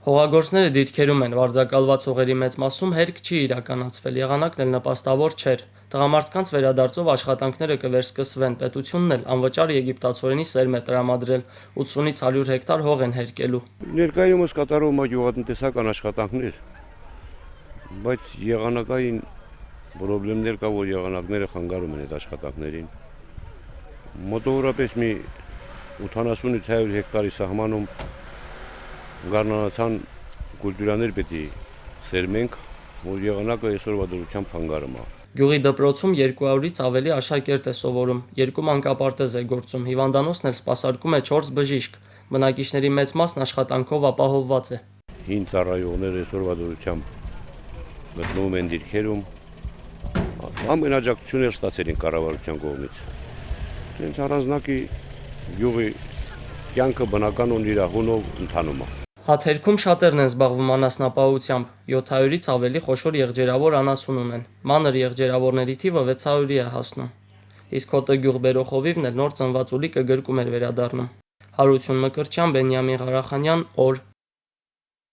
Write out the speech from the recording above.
Հողագործները դիրքերում են, վարձակալված հողերի մեծ մասում հերկ չի իրականացվել, եղանակն էլ նպաստավոր չէր։ Տղամարդկանց վերադարձով աշխատանքները կվերսկսվեն, պետությունն էլ անվճար եգիպտացորենի սերմ է տրամադրել, 80-ից 100 հեկտար հող են հերկելու։ Ներկայումս կատարվում է գյուղատնտեսական աշխատանքներ, բայց եղանակային պրոբլեմներ կա, որ եղանակները խանգարում են այդ աշխատանքներին։ Մոտավորապես մի 80-ից 100 հեկտարի սահմանում գարնանացան կուլտուրաներ պետք է սերմենք, որ եղանակը այսօրվա դրությամբ խանգարում է։ Գյուղի դպրոցում 200-ից ավելի աշակերտ է սովորում, 2 մանկապարտեզ է գործում, հիվանդանոցն էլ սպասարկում է 4 բժիշկ, բնակիչների մեծ մասն աշխատանքով ապահովված է։ Հին ծառայողները այսօրվա դրությամբ գտնվում են դիրքերում, ամենաջակցություններ ստացել են կառավարության կողմից։ Հենց առանձնակի գյուղի կյանքը բնականon իր հունով ընթանում է։ Հաթերքում շատերն են զբաղվում անասնապահությամբ, 700-ից ավելի խոշոր եղջերավոր անասուն ունեն, մանր եղջերավորների թիվը 600-ի է հասնում։ Իսկ հոտը գյուղ բերող հովիվն էլ նոր ծնված ուլիկը գրկում էր վերադառնում։ Հարություն Մկրտչյան, Բենյամին Ղարախանյան, օր